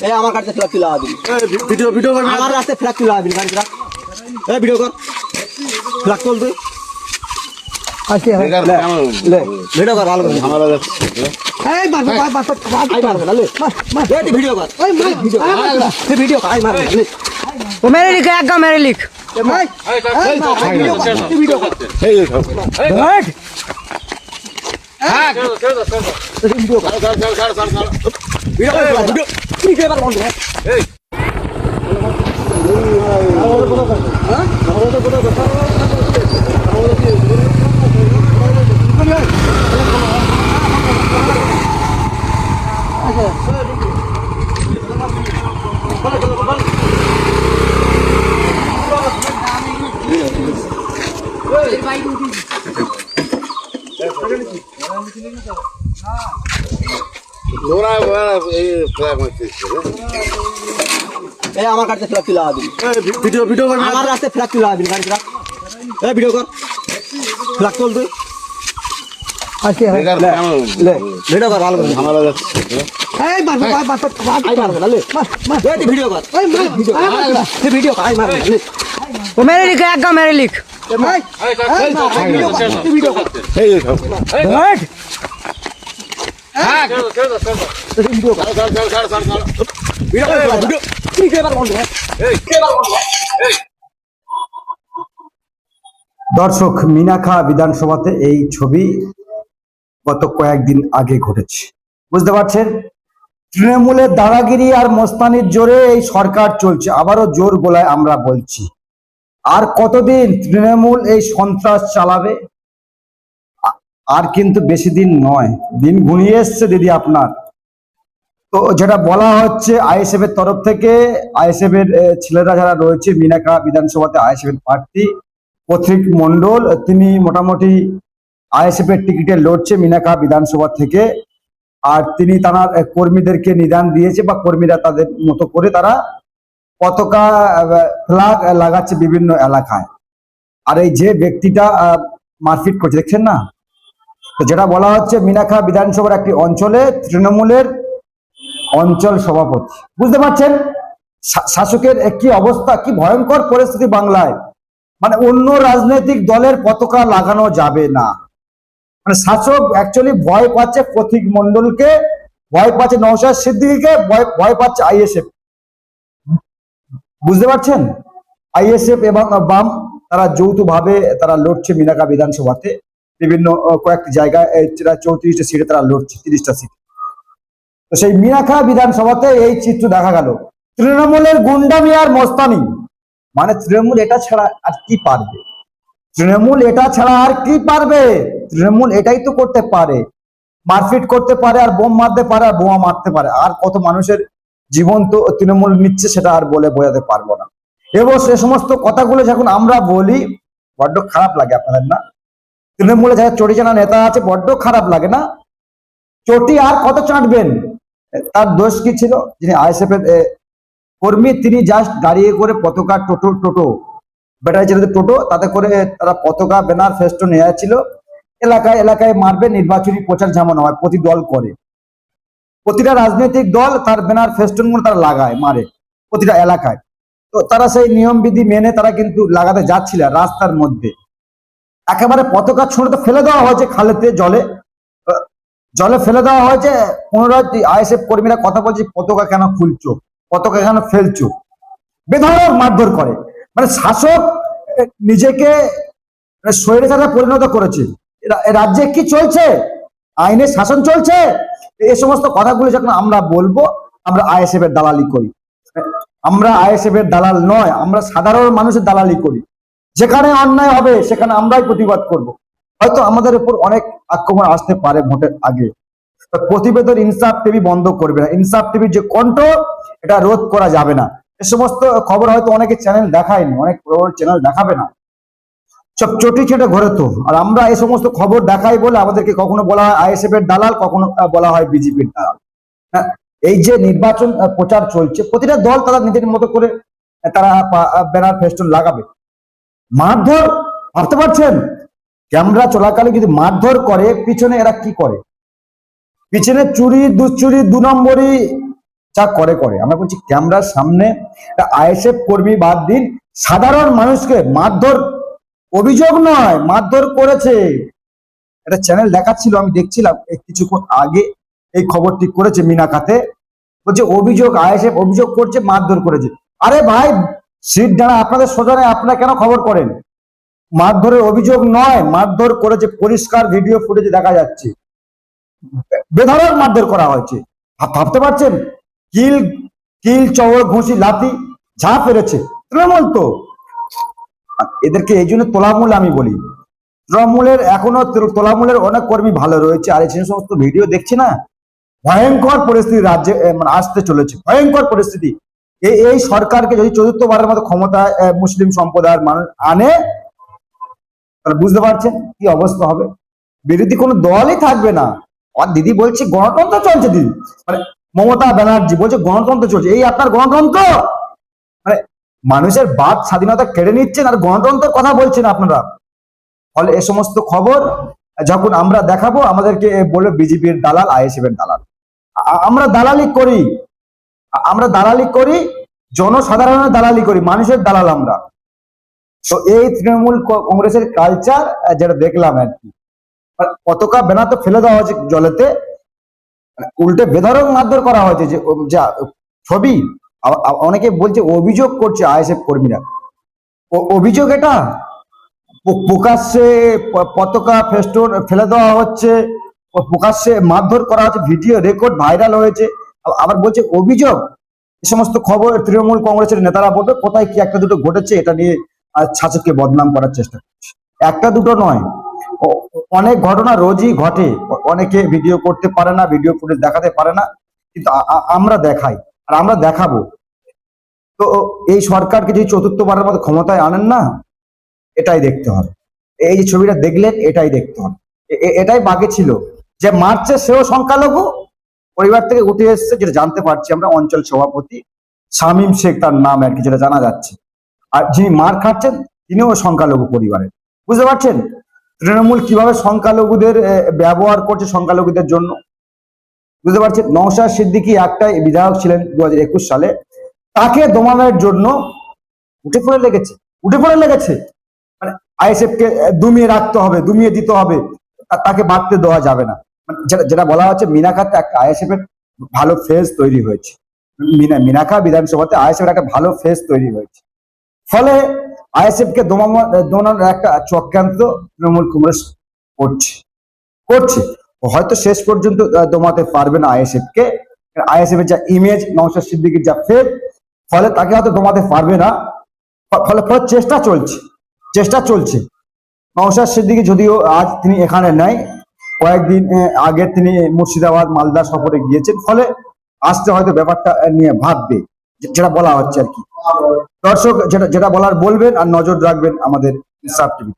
এই আমার কাছে ফ্ল্যাগ তুলে দিবি ভিডিও ভিডিও করবি আমার রাস্তায় ফ্ল্যাগ তুলে দিবি গাড়ি রাখ এই ভিডিও কর ফ্ল্যাগ তুল তুই আচ্ছা লে ভিডিও কর ভালো করে ঝামেলা যাচ্ছে এই মার আই মার না লে মার এই ভিডিও কর ওই মার ভিডিও এই ভিডিও আই মার লে वो मेरे लिख एक मेरे लिख ভিডিও কর এই बैठ ভিডিও কর ভিডিও কি কে বার বন্ধ এই নোরা এই ফ্ল্যাগ মারছে এই আমার কাছে ফ্ল্যাগ তুলে দিবি ভিডিও ভিডিও করবি আমার রাস্তায় ফ্ল্যাগ তুলে দিবি গাড়ি রাখ এই ভিডিও কর ফ্ল্যাগ তুল তুই अच्छा লে ভিডিও কর ভালো করে ঝামেলা যাচ্ছে এই মার আই মার না লে এই ভিডিও কর ওই মার ভিডিও এই ভিডিও আই মার লে वो मेरे लिख एक मेरे लिख ভিডিও কর এই बैठ ভিডিও কর ভিডিও কি কে বার বন্ধ এই কে বার বন্ধ দর্শক মিনাখা বিধানসভাতে এই ছবি গত কয়েকদিন আগে ঘটেছে, বুঝতে পারছেন। তৃণমূলের দাদাগিরি আর মস্তানির জোরে এই সরকার চলছে, আবারও জোর গলায় আমরা বলছি। আর কতদিন তৃণমূল এই সন্ত্রাস চালাবে? আর কিন্তু বেশি দিন নয়, দিন ঘনিয়ে এসছে দিদি আপনার। তো যেটা বলা হচ্ছে আইএসএফ এর তরফ থেকে, আইএসএফ এর ছেলেরা যারা রয়েছে মিনাখা বিধানসভাতে আইএসএফ এর প্রার্থী পথিক মন্ডল, তিনি মোটামুটি আইএসএফ এর টিকিটে লড়ছে মিনাখা বিধানসভা থেকে। আর তিনি তার কর্মীদেরকে নিদান দিয়েছে, বা কর্মীরা তাদের মতো করে তারা পতাকা ফ্ল্যাগ লাগাচ্ছে বিভিন্ন এলাকায়। আর এই যে ব্যক্তিটা মারপিট করছে দেখছেন না, তো যেটা বলা হচ্ছে মিনাখা বিধানসভার একটি অঞ্চলে তৃণমূলের অঞ্চল সভাপতি, বুঝতে পারছেন শাসকের কি অবস্থা, কি ভয়ঙ্কর পরিস্থিতি বাংলায়। মানে অন্য রাজনৈতিক দলের পতাকা লাগানো যাবে না, মানে শাসক অ্যাকচুয়ালি ভয় পাচ্ছে পথিক মন্ডলকে, ভয় পাচ্ছে নওশাদ সিদ্দিকীকে, ভয় পাচ্ছে আইএসএফ, বুঝতে পারছেন। আইএসএফ এবং বাম তারা যৌথভাবে তারা লড়ছে মিনাখা বিধানসভাতে, বিভিন্ন কয়েকটি জায়গায় 34টা সিটে তারা লড়ছে, 30টা সিট। তো সেই মিনাখা বিধানসভাতে এই চিত্র দেখা গেল, তৃণমূলের গুন্ডামি আর মস্তানি। মানে তৃণমূল এটা ছাড়া আর কি পারবে? তৃণমূল এটা ছাড়া আর কি পারবে? তৃণমূল এটাই তো করতে পারে, মারপিট করতে পারে, আর বোম মারতে পারে, আর বোমা মারতে পারে। আর কত মানুষের জীবন তো তৃণমূল নিচ্ছে, সেটা আর বলে বোঝাতে পারবো না। এবং সে সমস্ত কথাগুলো যখন আমরা বলি বড্ড খারাপ লাগে আপনাদের না? তৃণমূলে যারা চটি চানা নেতা আছে বড্ড খারাপ লাগে না? চটি আর কত চাটবেন? তার দোষ কি ছিল? যিনি আইএসএফ এর কর্মী, তিনি জাস্ট দাঁড়িয়ে করে পতাকা টোটো ব্যাটারি চালিত টোটো, তাতে করে তারা পতাকা ব্যানার ফেস্টুন নিয়ে যাচ্ছিল, এলাকায় এলাকায় মারবে, নির্বাচনী প্রচার যেমন হয় প্রতি দল করে, প্রতিটা রাজনৈতিক দল তার ব্যানার ফেস্টুন গুলো তারা লাগায়, মারে প্রতিটা এলাকায়। তো তারা সেই নিয়ম বিধি মেনে তারা কিন্তু লাগাতে যাচ্ছিল রাস্তার মধ্যে। একেবারে পতাকা ছুঁড়ে তো ফেলে দেওয়া হয়েছে খালেতে, জলে ফেলে দেওয়া হয়েছে। পুনরায় আইএসএফ কর্মীরা কথা বলছে পতাকা কেন খুলছো, পতাকা কেন ফেলছো, বেধড়ক মারধর করে। মানে শাসক নিজেকে স্বৈরাচারে পরিণত করেছে। রাজ্যে কি চলছে? আইনের শাসন চলছে। এই সমস্ত কথাগুলো যখন আমরা বলবো, আমরা আইএসএফ এর দালালি করি। আমরা আইএসএফ এর দালাল নয়, আমরা সাধারণ মানুষের দালালি করি। যেখানে অন্যায় হবে সেখানে আমরাই প্রতিবাদ করব। হয়তো আমাদের উপর অনেক আক্রমণ আসতে পারে ভোটের আগে, প্রতিবেদন ইনসাফ টিভি বন্ধ করবে না। ইনসাফ টিভির যে কণ্ঠ, এটা রোধ করা যাবে না। এ সমস্ত খবর হয়তো অনেকে চ্যানেল দেখায়নি, অনেক বড় চ্যানেল দেখাবে না, সব চটি ছেটে ঘরে তো। আর আমরা এই সমস্ত খবর দেখাই বলে আমাদেরকে কখনো বলা হয় আইএসএফ এর দালাল, কখনো বলা হয় বিজেপির দালাল। হ্যাঁ, এই যে নির্বাচন প্রচার চলছে, প্রতিটা দল তারা নিজের মতো করে তারা ব্যানার ফেস্টুন লাগাবে। মারধর, ভাবতে পারছেন? ক্যামেরা চলাকালে যদি মারধর করে, পিছনে এরা কি করে? পিছনে চুরি দুশ্চুরি 2 নম্বরই যা করে করে। আমরা বলছি ক্যামেরার সামনে আইএসএফ কর্মী বাদ দিন, সাধারণ মানুষকে মারধর, অভিযোগ নয় মারধর করেছে। একটা চ্যানেল দেখাচ্ছিল, আমি দেখছিলাম কিছুক্ষণ আগে এই খবরটি করেছে মিনাকাতে, বলছে অভিযোগ আইএসএফ অভিযোগ করছে মারধর করেছে। আরে ভাই সিট ডানা আপনাদের সোজা, আপনারা কেন খবর করেন? মারধরের অভিযোগ নয়, মারধর করেছে, পরিষ্কার ভিডিও ফুটেজে দেখা যাচ্ছে, বেধড়ক মারধর করা হয়েছে। ভাবতে পারছেন? কিল কিল চওড় ঘুষি লাথি যা পেরেছে তৃণমূল তো। এদেরকে এই জন্য তোলামূল আমি বলি, তৃণমূলের এখনো তোলামূলের অনেক কর্মী ভালো রয়েছে। আর এই সমস্ত ভিডিও দেখছি না, ভয়ঙ্কর পরিস্থিতি রাজ্যে মানে আসতে চলেছে, ভয়ঙ্কর পরিস্থিতি। এই সরকারকে যদি চতুর্থবারের মতো ক্ষমতায় মুসলিম সম্প্রদায়ের মানুষ আনে, তাহলে বুঝতে পারছেন কি অবস্থা হবে। বিরোধী কোনো দলই থাকবে না। আর দিদি বলছে গণতন্ত্র চলছে, দিদি মানে মমতা ব্যানার্জি বলছে গণতন্ত্র চলছে। এই আপনার গণতন্ত্র? মানে মানুষের বাক স্বাধীনতা কেড়ে নিচ্ছেন আর গণতন্ত্রের কথা বলছেন আপনারা। ফলে এ সমস্ত খবর যখন আমরা দেখাবো, আমাদেরকে বলে বিজেপির দালাল, আইএসএফ এর দালাল। আমরা দালালি করি, আমরা দালালি করি, জনসাধারণের দালালি করি, মানুষের দালাল আমরা। তো এই তৃণমূল কংগ্রেসের কালচার যেটা দেখলাম আর কি, পতাকা ব্যানার তো ফেলে দেওয়া হয়েছে জলেতে, উল্টে বেধড়ক মারধর করা হয়েছে। যে যা ছবি, অনেকে বলছে অভিযোগ করছে আইএসএফ কর্মীরা, অভিযোগ এটা প্রকাশ্যে পতাকা ফেস্টুন ফেলে দেওয়া হচ্ছে, প্রকাশ্যে মারধর করা হচ্ছে, ভিডিও রেকর্ড ভাইরাল হয়েছে, আবার বলছে অভিযোগ। এই সমস্ত খবর তৃণমূল কংগ্রেসের নেতারা বলবে কোথায় কি একটা দুটো ঘটেছে, এটা নিয়ে শাসককে বদনাম করার চেষ্টা করছে। একটা দুটো নয়, অনেক ঘটনা রোজই ঘটে। অনেকে ভিডিও করতে পারে না, ভিডিও ফুটেজ দেখাতে পারে না, কিন্তু আমরা দেখাই আর আমরা দেখাবো। তো এই সরকারকে যদি চতুর্থবারের মতো ক্ষমতায় আনেন না, এটাই দেখতে হবে। এই যে ছবিটা দেখলেন, এটাই দেখতে হবে। এটাই বাকি ছিল। যে মারছে সেও সংখ্যালঘু পরিবার থেকে উঠে এসছে, যেটা জানতে পারছি আমরা। অঞ্চল সভাপতি শামীম শেখ তার নাম আর কি, যেটা জানা যাচ্ছে। আর যিনি মার খাচ্ছেন তিনিও সংখ্যালঘু পরিবারের। বুঝতে পারছেন তৃণমূল কিভাবে সংখ্যালঘুদের ব্যবহার করছে, সংখ্যালঘুদের জন্য। বুঝতে পারছেন নওশাদ সিদ্দিকী একটাই বিধায়ক ছিলেন 2021 সালে, তাকে দমানোর জন্য উঠে পড়ে লেগেছে। মানে আইএসএফ কে দমিয়ে রাখতে হবে, দমিয়ে দিতে হবে, তাকে বাড়তে দেওয়া যাবে না। মানে যেটা বলা হচ্ছে, মিনাখাতে একটা আইএসএফ এর ভালো ফেজ তৈরি হয়েছে। মিনাখা বিধানসভাতে আইএসএফ এর একটা ভালো ফেজ তৈরি হয়েছে। ফলে আইএসএফ কে দমানোর একটা চক্রান্ত তৃণমূল কংগ্রেস করছে। হয়তো শেষ পর্যন্ত দমাতে পারবে না আইএসএফ কে। আইএসএফ এর যা ইমেজ, নওশাদ সিদ্দিকীর যা ফেজ, ফলে তাকে হয়তো দমাতে পারবে না। ফলে চেষ্টা চলছে। নওশাদ সিদ্দিকী যদিও আজ তিনি এখানে নাই, কয়েকদিন আগে তিনি মুর্শিদাবাদ মালদা সফরে গিয়েছেন, ফলে আসতে হয়তো ব্যাপারটা নিয়ে ভাববে, যেটা বলা হচ্ছে আর কি। দর্শক যেটা বলার বলবেন, আর নজর রাখবেন আমাদের ইনসাফ টিভি।